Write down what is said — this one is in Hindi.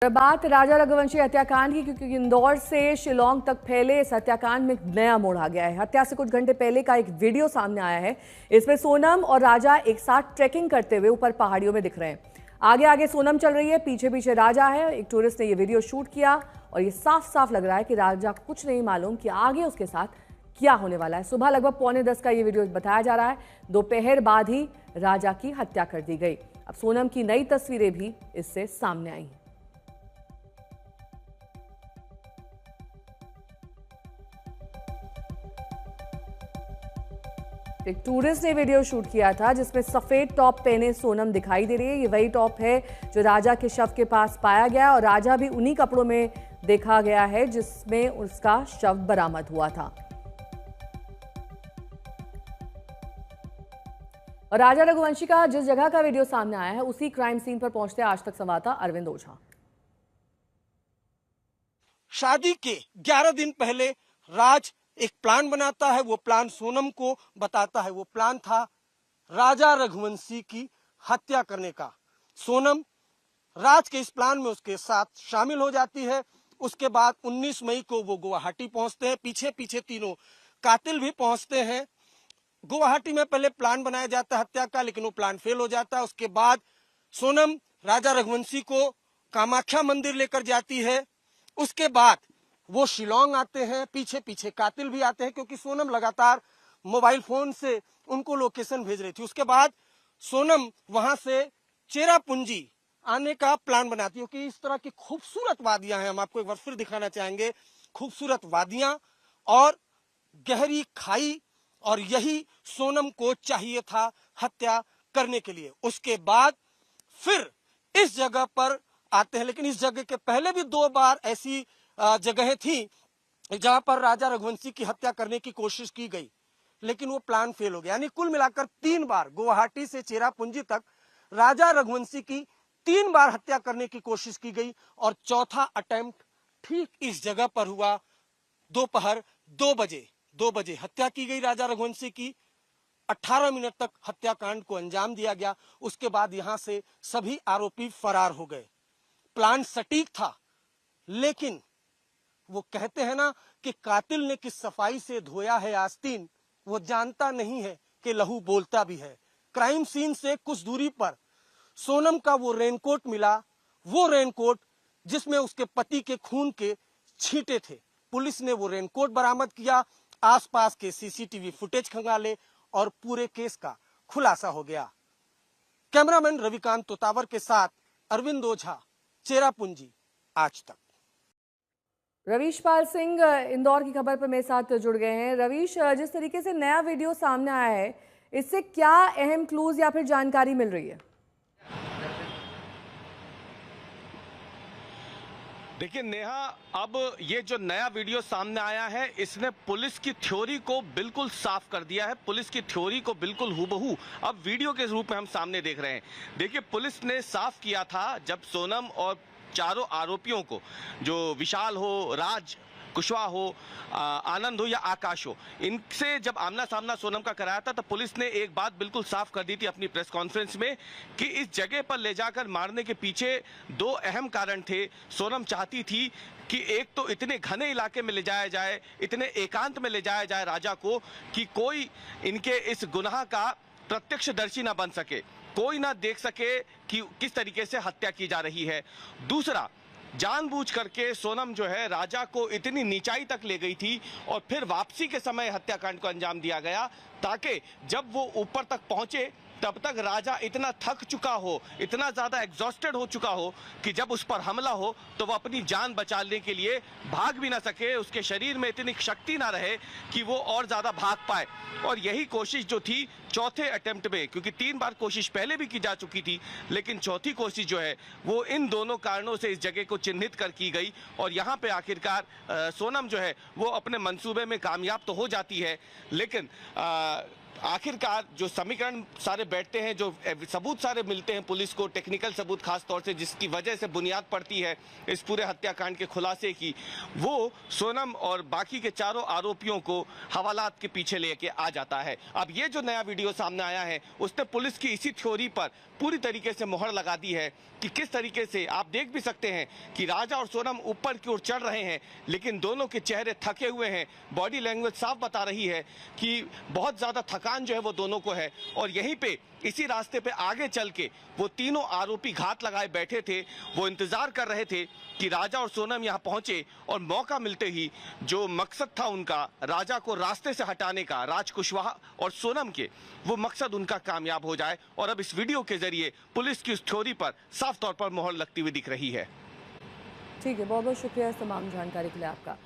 बात राजा रघुवंशी हत्याकांड की, क्योंकि इंदौर से शिलांग तक फैले इस हत्याकांड में नया मोड़ आ गया है। हत्या से कुछ घंटे पहले का एक वीडियो सामने आया है। इसमें सोनम और राजा एक साथ ट्रैकिंग करते हुए ऊपर पहाड़ियों में दिख रहे हैं। आगे आगे सोनम चल रही है, पीछे पीछे राजा है। एक टूरिस्ट ने यह वीडियो शूट किया और ये साफ साफ लग रहा है कि राजा को कुछ नहीं मालूम कि आगे उसके साथ क्या होने वाला है। सुबह लगभग 9:45 का ये वीडियो बताया जा रहा है। दोपहर बाद ही राजा की हत्या कर दी गई। अब सोनम की नई तस्वीरें भी इससे सामने आई। एक टूरिस्ट ने वीडियो शूट किया था जिसमें सफेद टॉप पहने सोनम दिखाई दे रही है। ये वही टॉप है जो राजा के शव के पास पाया गया और राजा भी उन्हीं कपड़ों में देखा गया है जिसमें उसका शव बरामद हुआ था। और राजा रघुवंशी का जिस जगह का वीडियो सामने आया है उसी क्राइम सीन पर पहुंचते आज तक संवाददाता अरविंद ओझा। शादी के 11 दिन पहले राज एक प्लान बनाता है। वो प्लान सोनम को बताता है। वो प्लान था राजा रघुवंशी की हत्या करने का। सोनम राज के इस प्लान में उसके साथ शामिल हो जाती है। उसके बाद 19 मई को वो गुवाहाटी पहुंचते हैं। पीछे पीछे तीनों कातिल भी पहुंचते हैं। गुवाहाटी में पहले प्लान बनाया जाता है हत्या का, लेकिन वो प्लान फेल हो जाता है। उसके बाद सोनम राजा रघुवंशी को कामाख्या मंदिर लेकर जाती है। उसके बाद वो शिलांग आते हैं। पीछे पीछे कातिल भी आते हैं क्योंकि सोनम लगातार मोबाइल फोन से उनको लोकेशन भेज रही थी। उसके बाद सोनम वहां से चेरापूंजी आने का प्लान बनाती है कि इस तरह की खूबसूरत वादियां हैं। हम आपको एक बार फिर दिखाना चाहेंगे। खूबसूरत वादियां और गहरी खाई, और यही सोनम को चाहिए था हत्या करने के लिए। उसके बाद फिर इस जगह पर आते हैं, लेकिन इस जगह के पहले भी 2 बार ऐसी जगहें थी जहां पर राजा रघुवंशी की हत्या करने की कोशिश की गई, लेकिन वो प्लान फेल हो गया। यानी कुल मिलाकर 3 बार गुवाहाटी से चेरापूंजी तक राजा रघुवंशी की 3 बार हत्या करने की कोशिश की गई और चौथा अटेम्प्ट ठीक इस जगह पर हुआ। दोपहर 2 बजे हत्या की गई राजा रघुवंशी की। 18 मिनट तक हत्याकांड को अंजाम दिया गया। उसके बाद यहां से सभी आरोपी फरार हो गए। प्लान सटीक था, लेकिन वो कहते हैं ना कि कातिल ने किस सफाई से धोया है आस्तीन, वो जानता नहीं है कि लहू बोलता भी है। क्राइम सीन से कुछ दूरी पर सोनम का वो रेनकोट मिला, वो रेनकोट जिसमें उसके पति के खून के छींटे थे। पुलिस ने वो रेनकोट बरामद किया। आसपास के सीसीटीवी फुटेज खंगाले और पूरे केस का खुलासा हो गया। कैमरामैन रविकांत तोतावर के साथ अरविंद ओझा, चेरापूंजी, आज तक। रवीश पाल सिंह इंदौर की खबर पर मेरे साथ जुड़ गए हैं। रवीश, जिस तरीके से नया वीडियो सामने आया है, इससे क्या अहम क्लूज या फिर जानकारी मिल रही है? देखिए नेहा, अब ये जो नया वीडियो सामने आया है इसने पुलिस की थ्योरी को बिल्कुल साफ कर दिया है। पुलिस की थ्योरी को बिल्कुल हूबहू अब वीडियो के रूप में हम सामने देख रहे हैं। देखिए, पुलिस ने साफ किया था जब सोनम और चारों आरोपियों को, जो विशाल हो, राज कुशवाहा हो, आनंद हो या आकाश हो, इनसे जब आमना सामना सोनम का कराया था तो पुलिस ने एक बात बिल्कुल साफ कर दी थी अपनी प्रेस कॉन्फ्रेंस में कि इस जगह पर ले जाकर मारने के पीछे 2 अहम कारण थे। सोनम चाहती थी कि एक तो इतने घने इलाके में ले जाया जाए, इतने एकांत में ले जाया जाए राजा को कि कोई इनके इस गुनाह का प्रत्यक्षदर्शी ना बन सके, कोई ना देख सके कि किस तरीके से हत्या की जा रही है। दूसरा, जानबूझ करके सोनम जो है राजा को इतनी नीचाई तक ले गई थी और फिर वापसी के समय हत्याकांड को अंजाम दिया गया ताकि जब वो ऊपर तक पहुंचे तब तक राजा इतना थक चुका हो, इतना ज्यादा एग्जॉस्टेड हो चुका हो कि जब उस पर हमला हो तो वो अपनी जान बचाने के लिए भाग भी ना सके, उसके शरीर में इतनी शक्ति ना रहे कि वो और ज्यादा भाग पाए। और यही कोशिश जो थी चौथे अटेम्प्ट में, क्योंकि 3 बार कोशिश पहले भी की जा चुकी थी, लेकिन चौथी कोशिश जो है वो इन दोनों कारणों से इस जगह को चिन्हित कर की गई और यहाँ पे आखिरकार सोनम जो है वो अपने मंसूबे में कामयाब तो हो जाती है, लेकिन आखिरकार जो समीकरण सारे बैठते हैं, जो सबूत सारे मिलते हैं पुलिस को, टेक्निकल सबूत खास तौर से, जिसकी वजह से बुनियाद पड़ती है इस पूरे हत्याकांड के खुलासे की, वो सोनम और बाकी के चारों आरोपियों को हवालात के पीछे लेके आ जाता है। अब ये जो नया वीडियो सामने आया है उसने पुलिस की इसी थ्योरी पर पूरी तरीके से मोहर लगा दी है कि किस तरीके से आप देख भी सकते हैं कि राजा और सोनम ऊपर की ओर चढ़ रहे हैं, लेकिन दोनों के चेहरे थके हुए हैं। बॉडी लैंग्वेज साफ बता रही है कि बहुत ज्यादा थकान जो है वो दोनों को है। और यहीं पे इसी रास्ते पे आगे चल के वो तीनों आरोपी घात लगाए बैठे थे। वो इंतजार कर रहे थे कि राजा और सोनम यहाँ पहुंचे और मौका मिलते ही जो मकसद था उनका राजा को रास्ते से हटाने का, राज कुशवाहा और सोनम के, वो मकसद उनका कामयाब हो जाए। और अब इस वीडियो के जरिए पुलिस की उस थ्योरी पर साफ तौर पर मोहर लगती हुई दिख रही है। ठीक है, बहुत बहुत शुक्रिया इस तमाम जानकारी के लिए आपका।